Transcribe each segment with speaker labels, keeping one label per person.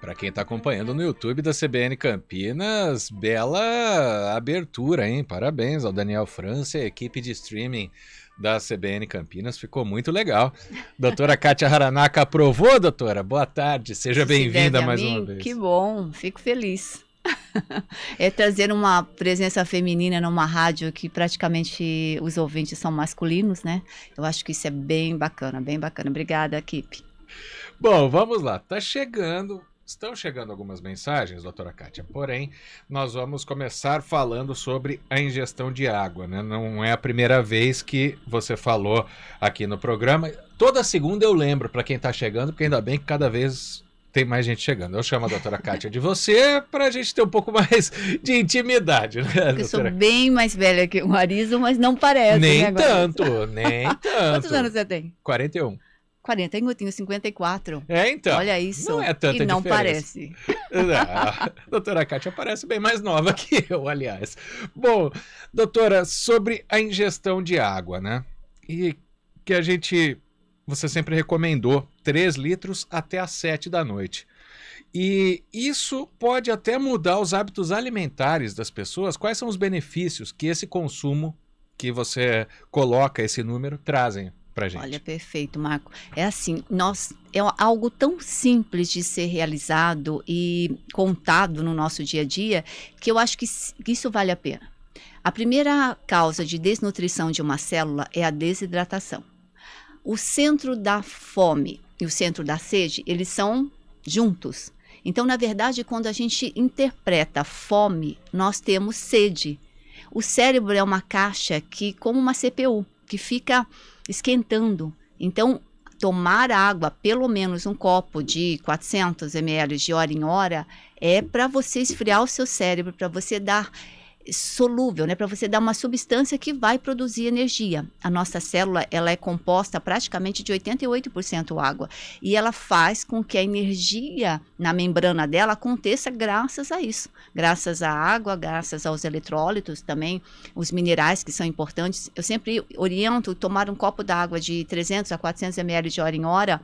Speaker 1: Para quem está acompanhando no YouTube da CBN Campinas, bela abertura, hein? Parabéns ao Daniel França e a equipe de streaming da CBN Campinas, ficou muito legal. Doutora Kátia Haranaka aprovou, doutora? Boa tarde, seja bem-vinda mais uma vez.
Speaker 2: Que bom, fico feliz. É trazer uma presença feminina numa rádio que praticamente os ouvintes são masculinos, né? Eu acho que isso é bem bacana, bem bacana. Obrigada, equipe.
Speaker 1: Bom, vamos lá. Estão chegando algumas mensagens, doutora Kátia, porém, nós vamos começar falando sobre a ingestão de água, né? Não é a primeira vez que você falou aqui no programa. Toda segunda eu lembro para quem está chegando, porque ainda bem que cada vez tem mais gente chegando. Eu chamo a doutora Kátia de você para a gente ter um pouco mais de intimidade, né,
Speaker 2: eu sou bem mais velha que o Mariso, mas não parece.
Speaker 1: Nem
Speaker 2: né,
Speaker 1: tanto, nem tanto.
Speaker 2: Quantos anos você tem?
Speaker 1: 41.
Speaker 2: 41, eu tenho 54.
Speaker 1: Então.
Speaker 2: Olha isso.
Speaker 1: Não é tanta
Speaker 2: e não
Speaker 1: diferença.
Speaker 2: Parece.
Speaker 1: A doutora Kátia parece bem mais nova que eu, aliás. Bom, doutora, sobre a ingestão de água, né? E que você sempre recomendou 3 litros até às 7 da noite. E isso pode até mudar os hábitos alimentares das pessoas. Quais são os benefícios que esse consumo, que você coloca esse número, trazem pra gente?
Speaker 2: Olha, perfeito, Marco. É assim, é algo tão simples de ser realizado e contado no nosso dia a dia, que eu acho que isso vale a pena. A primeira causa de desnutrição de uma célula é a desidratação. O centro da fome e o centro da sede, eles são juntos. Então, na verdade, quando a gente interpreta fome, nós temos sede. O cérebro é uma caixa como uma CPU, que fica esquentando. Então, tomar água, pelo menos um copo de 400 ml de hora em hora, é para você esfriar o seu cérebro, para você dar solúvel, né, para você dar uma substância que vai produzir energia. A nossa célula, ela é composta praticamente de 88% água, e ela faz com que a energia na membrana dela aconteça graças a isso, graças à água, graças aos eletrólitos, também os minerais que são importantes. Eu sempre oriento tomar um copo d'água de 300 a 400 ml de hora em hora,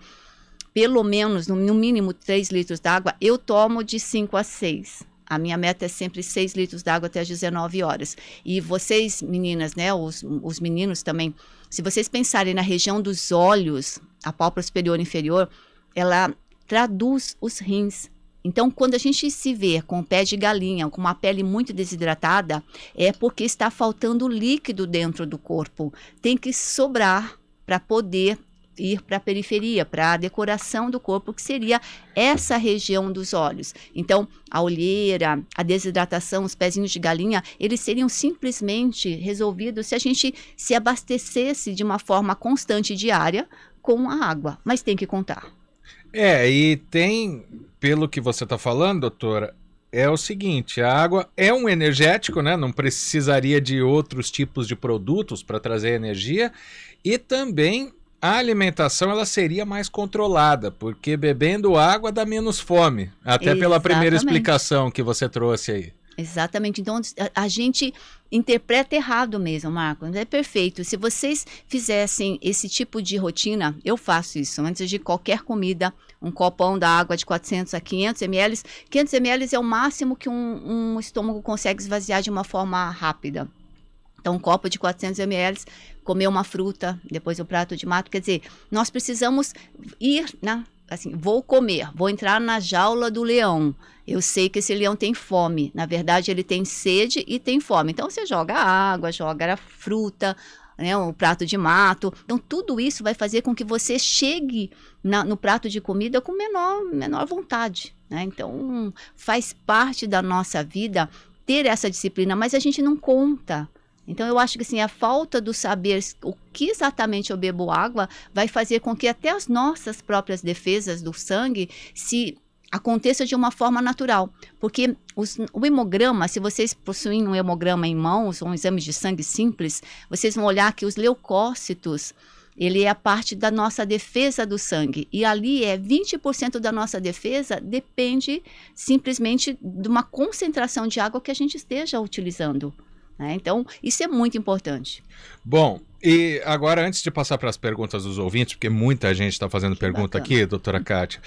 Speaker 2: pelo menos, no mínimo 3 litros d'água. Eu tomo de 5 a 6. A minha meta é sempre 6 litros d'água até as 19 horas. E vocês, meninas, né, os meninos também, se vocês pensarem na região dos olhos, a pálpebra superior e inferior, ela traduz os rins. Então, quando a gente se vê com o pé de galinha, com uma pele muito desidratada, é porque está faltando líquido dentro do corpo. Tem que sobrar para poder ir para a periferia, para a decoração do corpo, que seria essa região dos olhos. Então, a olheira, a desidratação, os pezinhos de galinha, eles seriam simplesmente resolvidos se a gente se abastecesse de uma forma constante diária com a água, mas tem que contar.
Speaker 1: E tem, pelo que você está falando, doutora, é o seguinte, a água é um energético, né? Não precisaria de outros tipos de produtos para trazer energia, e também a alimentação, ela seria mais controlada, porque bebendo água dá menos fome, até pela primeira explicação que você trouxe aí.
Speaker 2: Exatamente, então a gente interpreta errado mesmo, Marco, é perfeito. Se vocês fizessem esse tipo de rotina, eu faço isso, antes de qualquer comida, um copão da água de 400 a 500 ml, 500 ml é o máximo que um estômago consegue esvaziar de uma forma rápida. Então, um copo de 400 ml, comer uma fruta, depois o prato de mato. Quer dizer, nós precisamos ir, né? Assim, vou comer, vou entrar na jaula do leão. Eu sei que esse leão tem fome. Na verdade, ele tem sede e tem fome. Então, você joga a água, joga a fruta, né, o prato de mato. Então, tudo isso vai fazer com que você chegue no prato de comida com menor vontade, né? Então, faz parte da nossa vida ter essa disciplina, mas a gente não conta. Então, eu acho que assim, a falta do saber o que exatamente eu bebo água vai fazer com que até as nossas próprias defesas do sangue se aconteça de uma forma natural. Porque o hemograma, se vocês possuem um hemograma em mãos, ou um exame de sangue simples, vocês vão olhar que os leucócitos, ele é a parte da nossa defesa do sangue. E ali 20% da nossa defesa depende simplesmente de uma concentração de água que a gente esteja utilizando. Então, isso é muito importante.
Speaker 1: Bom, e agora, antes de passar para as perguntas dos ouvintes, porque muita gente está fazendo pergunta aqui, doutora Kátia,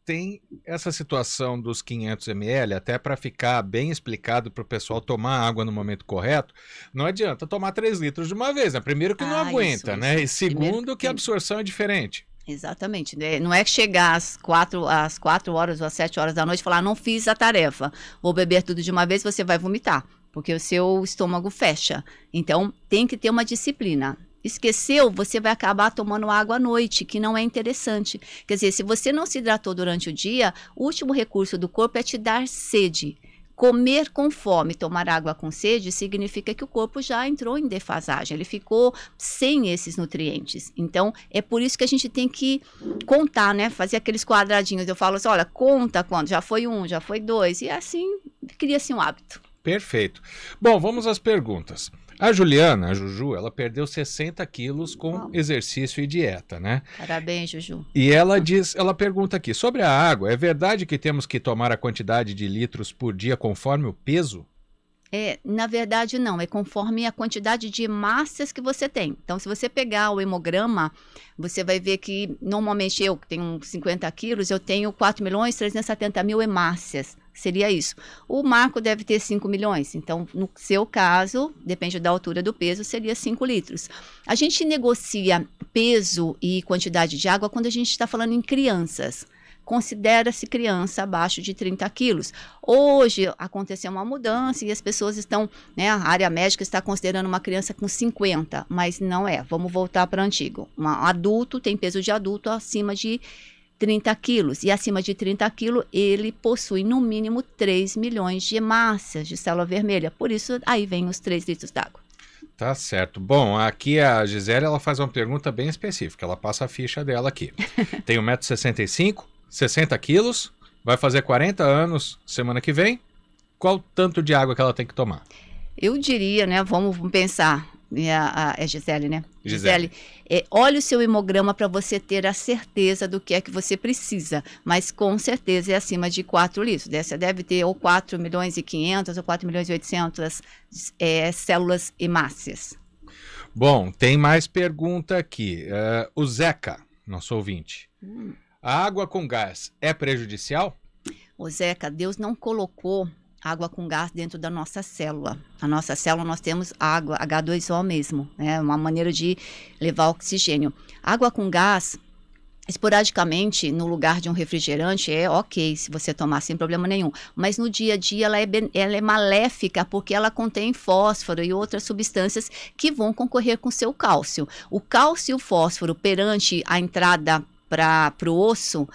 Speaker 1: Tem essa situação dos 500 ml, até para ficar bem explicado para o pessoal tomar água no momento correto, não adianta tomar 3 litros de uma vez, né? Primeiro que não aguenta,
Speaker 2: Isso.
Speaker 1: né? E segundo que a absorção é diferente.
Speaker 2: Exatamente, né? Não é que chegar às 4 horas ou às 7 horas da noite e falar, não fiz a tarefa, vou beber tudo de uma vez, você vai vomitar, porque o seu estômago fecha. Então, tem que ter uma disciplina. Esqueceu, você vai acabar tomando água à noite, que não é interessante. Quer dizer, se você não se hidratou durante o dia, o último recurso do corpo é te dar sede. Comer com fome, tomar água com sede, significa que o corpo já entrou em defasagem, ele ficou sem esses nutrientes. Então, é por isso que a gente tem que contar, né? Fazer aqueles quadradinhos. Eu falo assim, olha, conta quando já foi 1, já foi 2, e assim cria-se um hábito.
Speaker 1: Perfeito. Bom, vamos às perguntas. A Juliana, a Juju, ela perdeu 60 quilos com exercício e dieta, né?
Speaker 2: Parabéns, Juju.
Speaker 1: E ela pergunta aqui, sobre a água, é verdade que temos que tomar a quantidade de litros por dia conforme o peso?
Speaker 2: Na verdade, não. É conforme a quantidade de hemácias que você tem. Então, se você pegar o hemograma, você vai ver que, normalmente, eu que tenho 50 quilos, eu tenho 4.370.000 hemácias. Seria isso. O Marco deve ter 5 milhões. Então, no seu caso, depende da altura do peso, seria 5 litros. A gente negocia peso e quantidade de água quando a gente está falando em crianças. Considera-se criança abaixo de 30 quilos. Hoje aconteceu uma mudança e as pessoas estão, né, a área médica está considerando uma criança com 50, mas não é. Vamos voltar para o antigo. Um adulto tem peso de adulto acima de 30 quilos. E acima de 30 quilos, ele possui no mínimo 3 milhões de hemácias de célula vermelha. Por isso, aí vem os 3 litros d'água.
Speaker 1: Tá certo. Bom, aqui a Gisele, ela faz uma pergunta bem específica. Ela passa a ficha dela aqui. Tem 1,65 m, 60 quilos, vai fazer 40 anos semana que vem. Qual tanto de água que ela tem que tomar?
Speaker 2: Eu diria, né, vamos pensar, é Gisele, né?
Speaker 1: Gisele,
Speaker 2: olhe o seu hemograma para você ter a certeza do que é que você precisa, mas com certeza é acima de 4 litros. Você deve ter ou 4.500.000 ou 4.800.000 células hemácias.
Speaker 1: Bom, tem mais pergunta aqui. O Zeca, nosso ouvinte. A água com gás é prejudicial?
Speaker 2: Ô Zeca, Deus não colocou água com gás dentro da nossa célula. A nossa célula nós temos água, H2O mesmo, né? Uma maneira de levar oxigênio. Água com gás, esporadicamente, no lugar de um refrigerante, é ok se você tomar sem problema nenhum. Mas no dia a dia ela é maléfica porque ela contém fósforo e outras substâncias que vão concorrer com o seu cálcio. O cálcio e o fósforo perante a entrada para o osso,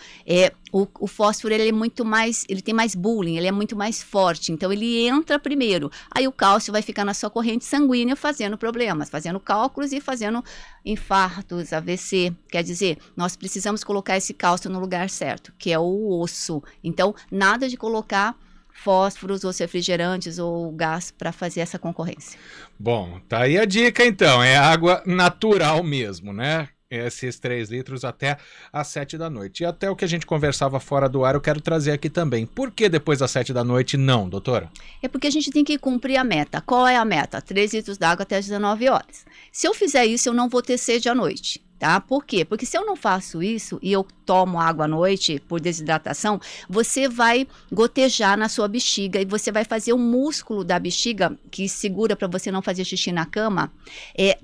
Speaker 2: o fósforo ele é muito mais, ele tem mais bullying, ele é muito mais forte, então ele entra primeiro, aí o cálcio vai ficar na sua corrente sanguínea fazendo problemas, fazendo cálculos e fazendo infartos, AVC, quer dizer, nós precisamos colocar esse cálcio no lugar certo, que é o osso, então nada de colocar fósforos ou refrigerantes ou gás para fazer essa concorrência.
Speaker 1: Bom, tá aí a dica então, é água natural mesmo, né? Esses 3 litros até às 7 da noite. E até o que a gente conversava fora do ar, eu quero trazer aqui também. Por que depois das 7 da noite não, doutora?
Speaker 2: É porque a gente tem que cumprir a meta. Qual é a meta? 3 litros d'água até as 19 horas. Se eu fizer isso, eu não vou ter sede à noite. Tá? Por quê? Porque se eu não faço isso e eu tomo água à noite por desidratação, você vai gotejar na sua bexiga e você vai fazer o músculo da bexiga, que segura para você não fazer xixi na cama,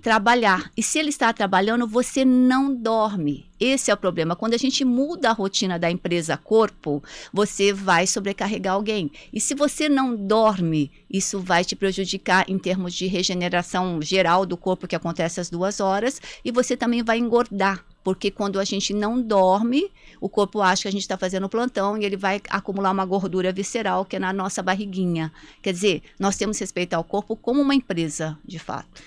Speaker 2: trabalhar. E se ele está trabalhando, você não dorme. Esse é o problema. Quando a gente muda a rotina da empresa corpo, você vai sobrecarregar alguém. E se você não dorme, isso vai te prejudicar em termos de regeneração geral do corpo, que acontece às 2 horas, e você também vai engordar. Porque quando a gente não dorme, o corpo acha que a gente está fazendo plantão e ele vai acumular uma gordura visceral que é na nossa barriguinha. Quer dizer, nós temos que respeitar o corpo como uma empresa, de fato.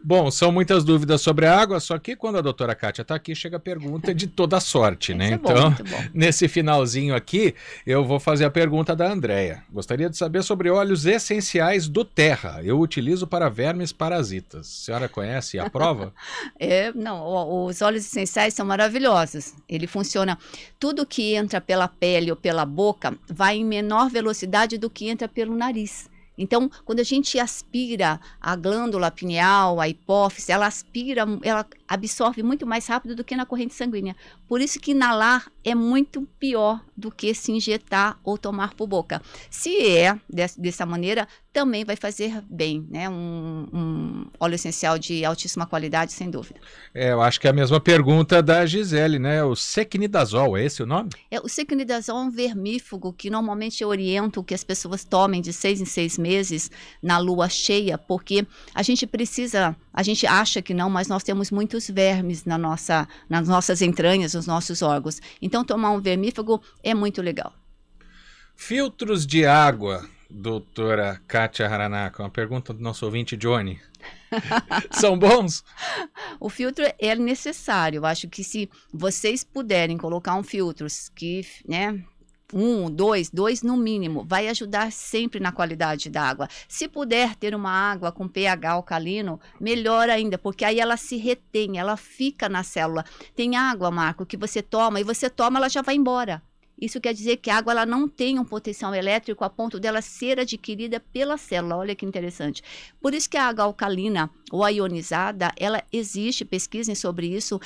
Speaker 1: Bom, são muitas dúvidas sobre a água, só que quando a doutora Kátia está aqui, chega a pergunta de toda sorte, né? Então, nesse finalzinho aqui, eu vou fazer a pergunta da Andréia. Gostaria de saber sobre óleos essenciais do Terra. Eu utilizo para vermes parasitas. A senhora conhece e aprova?
Speaker 2: Não, os óleos essenciais são maravilhosos. Ele funciona, tudo que entra pela pele ou pela boca vai em menor velocidade do que entra pelo nariz. Então, quando a gente aspira a glândula pineal, a hipófise, ela absorve muito mais rápido do que na corrente sanguínea. Por isso que inalar é muito pior do que se injetar ou tomar por boca. Se é dessa maneira, também vai fazer bem, né? Um óleo essencial de altíssima qualidade, sem dúvida.
Speaker 1: Eu acho que é a mesma pergunta da Gisele, né? O secnidazol, é esse o nome?
Speaker 2: O secnidazol é um vermífugo que normalmente eu oriento que as pessoas tomem de 6 em 6 meses na lua cheia, porque a gente acha que não, mas nós temos muitos vermes nas nossas entranhas, nos nossos órgãos. Então, tomar um vermífugo é muito legal.
Speaker 1: Filtros de água, doutora Kátia Haranack, uma pergunta do nosso ouvinte Johnny. São bons?
Speaker 2: O filtro é necessário. Eu acho que se vocês puderem colocar um filtro que, né, dois no mínimo, vai ajudar sempre na qualidade da água. Se puder ter uma água com pH alcalino, melhor ainda, porque aí ela se retém, ela fica na célula. Tem água, Marco, que você toma, ela já vai embora. Isso quer dizer que a água ela não tem um potencial elétrico a ponto dela ser adquirida pela célula. Olha que interessante. Por isso que a água alcalina ou a ionizada, ela existe, pesquisem sobre isso,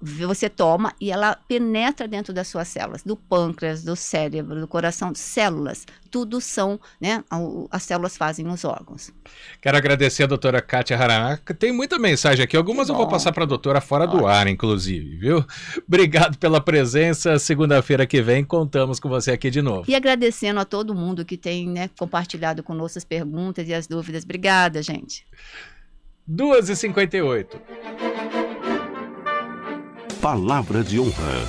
Speaker 2: você toma e ela penetra dentro das suas células, do pâncreas, do cérebro, do coração, células. Tudo são, né? As células fazem os órgãos.
Speaker 1: Quero agradecer a doutora Kátia Haranack. Tem muita mensagem aqui, algumas eu vou passar para a doutora fora do ar, inclusive, viu? Obrigado pela presença. Segunda-feira que vem contamos com você aqui de novo.
Speaker 2: E agradecendo a todo mundo que tem, né, compartilhado conosco as perguntas e as dúvidas. Obrigada, gente.
Speaker 1: 2h58.
Speaker 3: Palavra de honra.